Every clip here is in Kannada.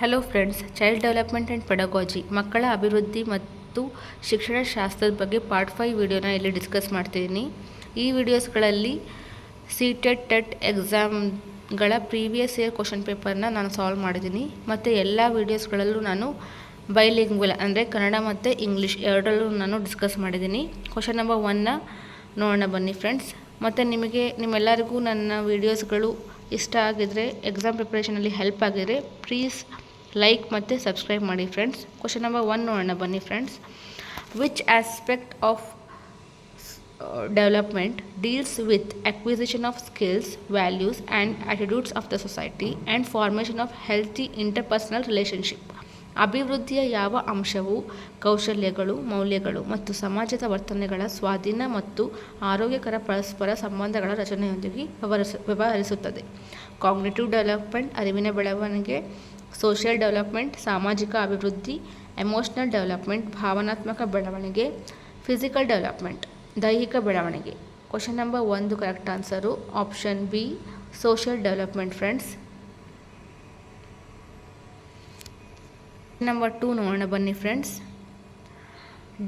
Hello friends, child development and pedagogy ಮಕ್ಕಳ ಅಭಿವೃದ್ಧಿ ಮತ್ತು ಶಿಕ್ಷಣ ಶಾಸ್ತ್ರದ ಬಗ್ಗೆ ಪಾರ್ಟ್ 5 ವಿಡಿಯೋನ ಇಲ್ಲಿ ಡಿಸ್ಕಸ್ ಮಾಡ್ತಿದ್ದೀನಿ. ಈ ವಿಡಿಯೋಸ್ಗಳಲ್ಲಿ ಟೆಟ್ ಎಕ್ಸಾಮ್ಗಳ ಪ್ರೀವಿಯಸ್ ಇಯರ್ ಕ್ವಶನ್ ಪೇಪರ್ನ ನಾನು ಸಾಲ್ವ್ ಮಾಡಿದ್ದೀನಿ. ಮತ್ತು ಎಲ್ಲ ವೀಡಿಯೋಸ್ಗಳಲ್ಲೂ ನಾನು ಬೈಲಿಂಗ್ವಲ್ ಅಂದರೆ ಕನ್ನಡ ಮತ್ತು ಇಂಗ್ಲೀಷ್ ಎರಡರಲ್ಲೂ ನಾನು ಡಿಸ್ಕಸ್ ಮಾಡಿದ್ದೀನಿ. ಕ್ವಶನ್ ನಂಬರ್ 1ನ ನೋಡೋಣ ಬನ್ನಿ ಫ್ರೆಂಡ್ಸ್. ಮತ್ತು ನಿಮ್ಮೆಲ್ಲರಿಗೂ ನನ್ನ ವೀಡಿಯೋಸ್ಗಳು ಇಷ್ಟ ಆಗಿದರೆ, ಎಕ್ಸಾಮ್ ಪ್ರಿಪ್ರೇಷನಲ್ಲಿ ಹೆಲ್ಪ್ ಆಗಿದರೆ ಪ್ಲೀಸ್ ಲೈಕ್ ಮತ್ತು ಸಬ್ಸ್ಕ್ರೈಬ್ ಮಾಡಿ ಫ್ರೆಂಡ್ಸ್. ಕ್ವಶನ್ ನಂಬರ್ 1 ನೋಡೋಣ ಬನ್ನಿ friends. Which aspect of development deals with acquisition of skills, values and attitudes of the society and formation of healthy interpersonal relationship? ಅಭಿವೃದ್ಧಿಯ ಯಾವ ಅಂಶವು ಕೌಶಲ್ಯಗಳು, ಮೌಲ್ಯಗಳು ಮತ್ತು ಸಮಾಜದ ವರ್ತನೆಗಳ ಸ್ವಾಧೀನ ಮತ್ತು ಆರೋಗ್ಯಕರ ಪರಸ್ಪರ ಸಂಬಂಧಗಳ ರಚನೆಯೊಂದಿಗೆ ವ್ಯವಹರಿಸುತ್ತದೆ? ಕಾಗ್ನಿಟಿವ್ ಡೆವಲಪ್ಮೆಂಟ್ ಅರಿವಿನ ಬೆಳವಣಿಗೆ, ಸೋಷಿಯಲ್ ಡೆವಲಪ್ಮೆಂಟ್ ಸಾಮಾಜಿಕ ಅಭಿವೃದ್ಧಿ, ಎಮೋಷನಲ್ ಡೆವಲಪ್ಮೆಂಟ್ ಭಾವನಾತ್ಮಕ ಬೆಳವಣಿಗೆ, ಫಿಸಿಕಲ್ ಡೆವಲಪ್ಮೆಂಟ್ ದೈಹಿಕ ಬೆಳವಣಿಗೆ. Question number 1 correct answer option B, social development friends. Number 2 ನೋಡೋಣ ಬನ್ನಿ friends.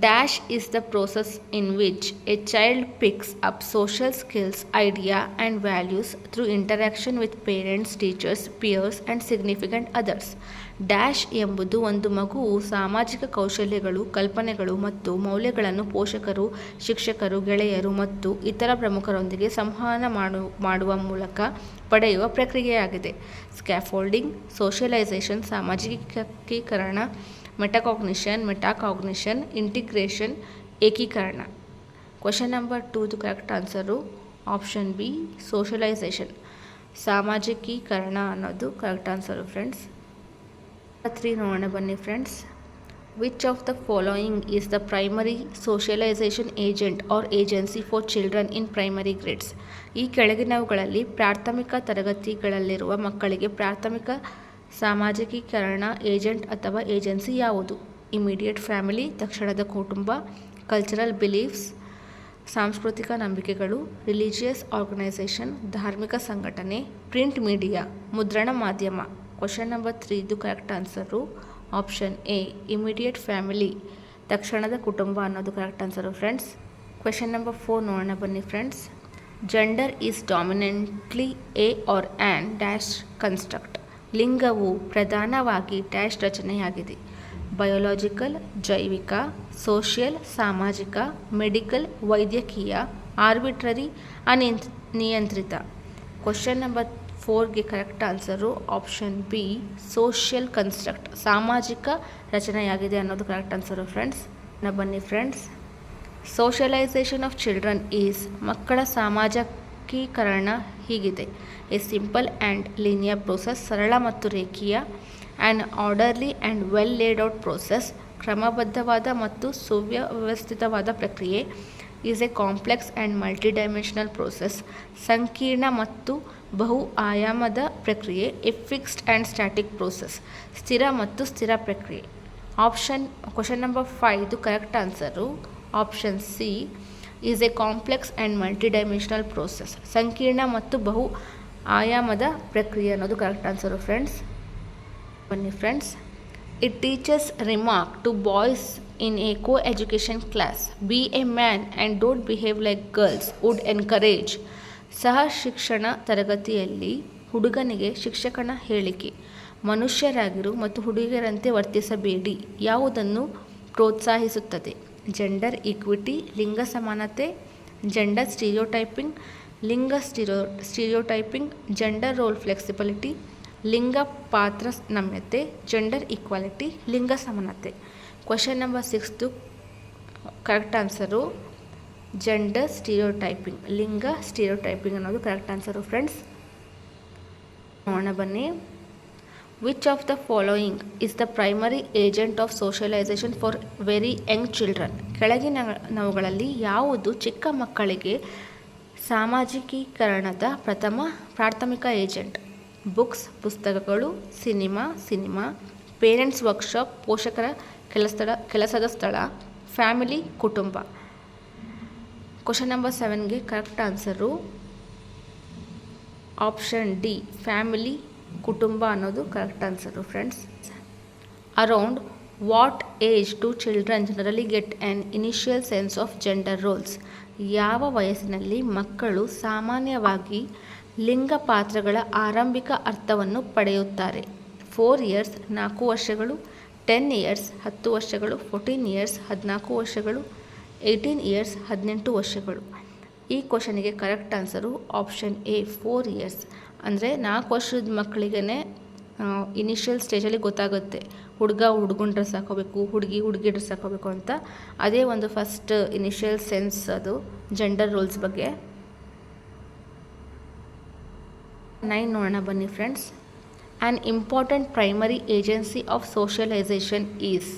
Dash is the process in which a child picks up social skills, idea and values through interaction with parents, teachers, peers and significant others. Dash ಎಂಬುದು ಒಂದು ಮಗುವು ಸಾಮಾಜಿಕ ಕೌಶಲ್ಯಗಳು, ಕಲ್ಪನೆಗಳು ಮತ್ತು ಮೌಲ್ಯಗಳನ್ನು ಪೋಷಕರು, ಶಿಕ್ಷಕರು, ಗೆಳೆಯರು ಮತ್ತು ಇತರ ಪ್ರಮುಖರೊಂದಿಗೆ ಸಂವಹನ ಮಾಡುವ ಮೂಲಕ ಪಡೆಯುವ ಪ್ರಕ್ರಿಯೆಯಾಗಿದೆ. ಸ್ಕ್ಯಾಫೋಲ್ಡಿಂಗ್, ಸೋಷಿಯಲೈಸೇಷನ್ ಸಾಮಾಜಿಕೀಕರಣ, ಮೆಟಾಕಾಗ್ನಿಷನ್, ಇಂಟಿಗ್ರೇಷನ್ ಏಕೀಕರಣ. Question number 2 correct answer option B, socialisation ಸಾಮಾಜಿಕೀಕರಣ ಅನ್ನೋದು ಕರೆಕ್ಟ್ ಆನ್ಸರು ಫ್ರೆಂಡ್ಸ್. 3 ನೋಡೋಣ ಬನ್ನಿ friends. Which of the following is the primary socialisation agent or agency for children in primary grades? ಈ ಕೆಳಗಿನವುಗಳಲ್ಲಿ ಪ್ರಾಥಮಿಕ ತರಗತಿಗಳಲ್ಲಿರುವ ಮಕ್ಕಳಿಗೆ ಪ್ರಾಥಮಿಕ ಸಾಮಾಜಿಕೀಕರಣ ಏಜೆಂಟ್ ಅಥವಾ ಏಜೆನ್ಸಿ ಯಾವುದು? ಇಮಿಡಿಯೇಟ್ ಫ್ಯಾಮಿಲಿ ತಕ್ಷಣದ ಕುಟುಂಬ, ಕಲ್ಚರಲ್ ಬಿಲೀಫ್ಸ್ ಸಾಂಸ್ಕೃತಿಕ ನಂಬಿಕೆಗಳು, ರಿಲಿಜಿಯಸ್ ಆರ್ಗನೈಸೇಷನ್ ಧಾರ್ಮಿಕ ಸಂಘಟನೆ, ಪ್ರಿಂಟ್ ಮೀಡಿಯಾ ಮುದ್ರಣ ಮಾಧ್ಯಮ. Question number 3 correct answer option A, immediate family ತಕ್ಷಣದ ಕುಟುಂಬ ಅನ್ನೋದು correct answer friends. Question number 4 ನೋಡೋಣ ಬನ್ನಿ friends. Gender is dominantly a or an dash construct? ಲಿಂಗವು ಪ್ರಧಾನವಾಗಿ ಡ್ಯಾಶ್ ರಚನೆಯಾಗಿದೆ. ಬಯೋಲಾಜಿಕಲ್ ಜೈವಿಕ, ಸೋಷಿಯಲ್ ಸಾಮಾಜಿಕ, ಮೆಡಿಕಲ್ ವೈದ್ಯಕೀಯ, ಆರ್ಬಿಟ್ರರಿ ಅನಿಯಂತ್ರಿತ. ಕ್ವಶನ್ ನಂಬರ್ 4ಗೆ correct answer option B, social construct ಸಾಮಾಜಿಕ ರಚನೆಯಾಗಿದೆ ಅನ್ನೋದು ಕರೆಕ್ಟ್ ಆನ್ಸರು ಫ್ರೆಂಡ್ಸ್. ಬನ್ನಿ friends. Socialization of children is ಮಕ್ಕಳ ಸಾಮಾಜಿಕೀಕರಣ ಹೀಗಿದೆ. A simple and linear process ಸರಳ ಮತ್ತು ರೇಖೀಯ. An orderly and well laid out process ಕ್ರಮಬದ್ಧವಾದ ಮತ್ತು ಸುವ್ಯವಸ್ಥಿತವಾದ ಪ್ರಕ್ರಿಯೆ. Is a complex and multidimensional process ಸಂಕೀರ್ಣ ಮತ್ತು ಬಹು ಆಯಾಮದ ಪ್ರಕ್ರಿಯೆ. A fixed and static process ಸ್ಥಿರ ಮತ್ತು ಸ್ಥಿರ ಪ್ರಕ್ರಿಯೆ. Question number 5 correct answer option C, is a complex and multidimensional process ಸಂಕೀರ್ಣ ಮತ್ತು ಬಹು ಆಯಾಮದ ಪ್ರಕ್ರಿಯೆ ಅನ್ನೋದು ಕರೆಕ್ಟ್ ಆನ್ಸರು ಫ್ರೆಂಡ್ಸ್. ಬನ್ನಿ friends. It teachers remark to boys in a co education class, be a man and don't behave like girls would encourage. ಸಹ ಶಿಕ್ಷಣ ತರಗತಿಯಲ್ಲಿ ಹುಡುಗನಿಗೆ ಶಿಕ್ಷಕನ ಹೇಳಿಕೆ ಮನುಷ್ಯರಾಗಿರು ಮತ್ತು ಹುಡುಗಿಯರಂತೆ ವರ್ತಿಸಬೇಡಿ ಯಾವುದನ್ನು ಪ್ರೋತ್ಸಾಹಿಸುತ್ತದೆ? ಜೆಂಡರ್ ಈಕ್ವಿಟಿ, ಲಿಂಗ ಸಮಾನತೆ, ಜೆಂಡರ್ ಸ್ಟೀರಿಯೋಟೈಪಿಂಗ್, ಲಿಂಗ ಸ್ಟೀರಿಯೋಟೈಪಿಂಗ್, ಜೆಂಡರ್ ರೋಲ್ ಫ್ಲೆಕ್ಸಿಬಿಲಿಟಿ, ಲಿಂಗ ಪಾತ್ರ ನಮ್ಯತೆ, ಜೆಂಡರ್ ಈಕ್ವಾಲಿಟಿ, ಲಿಂಗ ಸಮಾನತೆ. Question number 6 correct answer gender stereotyping ಲಿಂಗ ಸ್ಟೀರಿಯೋಟೈಪಿಂಗ್ ಅನ್ನೋದು ಕರೆಕ್ಟ್ ಆನ್ಸರು ಫ್ರೆಂಡ್ಸ್. ನೋಡೋಣ ಬನ್ನಿ. Which of the following is the primary agent of socialization for very young children? ಕೆಳಗಿನವುಗಳಲ್ಲಿ ಯಾವುದು ಚಿಕ್ಕ ಮಕ್ಕಳಿಗೆ ಸಾಮಾಜಿಕೀಕರಣದ ಪ್ರಾಥಮಿಕ ಏಜೆಂಟ್? ಬುಕ್ಸ್ ಪುಸ್ತಕಗಳು, ಸಿನಿಮಾ, ಪೇರೆಂಟ್ಸ್ ವರ್ಕ್ಶಾಪ್ ಪೋಷಕರ ಕೆಲಸದ ಸ್ಥಳ, ಫ್ಯಾಮಿಲಿ ಕುಟುಂಬ. ಕ್ವಶನ್ ನಂಬರ್ 7ಗೆ correct answer option D, family ಕುಟುಂಬ ಅನ್ನೋದು correct answer friends. Around what age to children generally get an initial sense of gender roles? ಯಾವ ವಯಸ್ಸಿನಲ್ಲಿ ಮಕ್ಕಳು ಸಾಮಾನ್ಯವಾಗಿ ಲಿಂಗ ಪಾತ್ರಗಳ ಆರಂಭಿಕ ಅರ್ಥವನ್ನು ಪಡೆಯುತ್ತಾರೆ? 4 ಇಯರ್ಸ್ 4 ವರ್ಷಗಳು, 10 ಇಯರ್ಸ್ 10 ವರ್ಷಗಳು, 14 ಇಯರ್ಸ್ 14 ವರ್ಷಗಳು, 18 ಇಯರ್ಸ್ 18 ವರ್ಷಗಳು. ಈ ಕ್ವಶನಿಗೆ correct answer option A 4 years. ಅಂದರೆ 4 ವರ್ಷದ ಮಕ್ಕಳಿಗೆ ಇನಿಷಿಯಲ್ ಸ್ಟೇಜಲ್ಲಿ ಗೊತ್ತಾಗುತ್ತೆ ಹುಡುಗ ಹುಡುಗನ ಡ್ರೆಸ್ ಹಾಕೋಬೇಕು, ಹುಡುಗಿ ಹುಡುಗಿ ಡ್ರೆಸ್ ಹಾಕೋಬೇಕು ಅಂತ. ಅದೇ ಒಂದು ಫಸ್ಟ್ ಇನಿಷಿಯಲ್ ಸೆನ್ಸ್ ಅದು ಜೆಂಡರ್ ರೋಲ್ಸ್ ಬಗ್ಗೆ. 9 ನೋಡೋಣ ಬನ್ನಿ friends. An important primary agency of socialization is?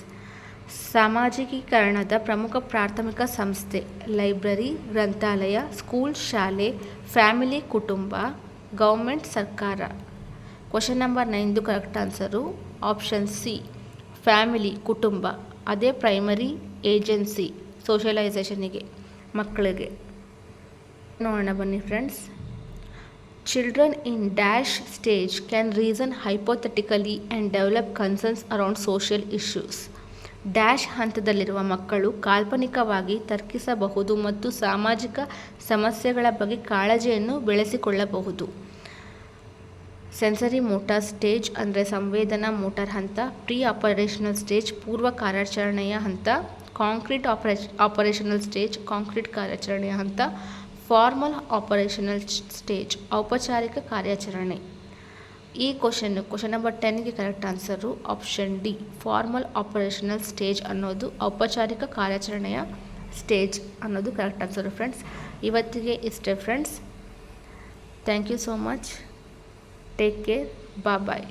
ಸಾಮಾಜಿಕೀಕರಣದ ಪ್ರಮುಖ ಪ್ರಾಥಮಿಕ ಸಂಸ್ಥೆ ಲೈಬ್ರರಿ, ಗ್ರಂಥಾಲಯ, ಸ್ಕೂಲ್, ಶಾಲೆ, ಫ್ಯಾಮಿಲಿ ಕುಟುಂಬ, ಗೌರ್ಮೆಂಟ್ ಸರ್ಕಾರ. ಕ್ವಶನ್ ನಂಬರ್ 9ದು correct answer option C family ಕುಟುಂಬ. ಅದೇ ಪ್ರೈಮರಿ ಏಜೆನ್ಸಿ ಸೋಷಿಯಲೈಸೇಷನಿಗೆ ಮಕ್ಕಳಿಗೆ. ನೋಡೋಣ ಬನ್ನಿ friends. Children in dash stage can reason hypothetically and develop concerns around social issues. Dash ಹಂತದಲ್ಲಿರುವ ಮಕ್ಕಳು ಕಾಲ್ಪನಿಕವಾಗಿ ತರ್ಕಿಸಬಹುದು ಮತ್ತು ಸಾಮಾಜಿಕ ಸಮಸ್ಯೆಗಳ ಬಗ್ಗೆ ಕಾಳಜಿಯನ್ನು ಬೆಳೆಸಿಕೊಳ್ಳಬಹುದು. ಸೆನ್ಸರಿ ಮೋಟಾರ್ ಸ್ಟೇಜ್ ಅಂದರೆ ಸಂವೇದನಾ ಮೋಟಾರ್ ಹಂತ. ಪ್ರೀ ಆಪರೇಷನಲ್ ಸ್ಟೇಜ್ ಪೂರ್ವ ಕಾರ್ಯಾಚರಣೆಯ ಹಂತ. ಕಾಂಕ್ರೀಟ್ ಆಪರೇಷನಲ್ ಸ್ಟೇಜ್ ಕಾಂಕ್ರೀಟ್ ಕಾರ್ಯಾಚರಣೆಯ ಹಂತ. ಫಾರ್ಮಲ್ ಆಪರೇಷನಲ್ ಸ್ಟೇಜ್ ಔಪಚಾರಿಕ ಕಾರ್ಯಾಚರಣೆ. ಈ ಕ್ವಶನ್ ನಂಬರ್ 10ಗೆ correct answer option D formal operational stage ಅನ್ನೋದು ಔಪಚಾರಿಕ ಕಾರ್ಯಾಚರಣೆಯ ಸ್ಟೇಜ್ ಅನ್ನೋದು ಕರೆಕ್ಟ್ ಆನ್ಸರು ಫ್ರೆಂಡ್ಸ್. ಇವತ್ತಿಗೆ ಇಷ್ಟೇ friends. Thank you so much. Take care. Bye.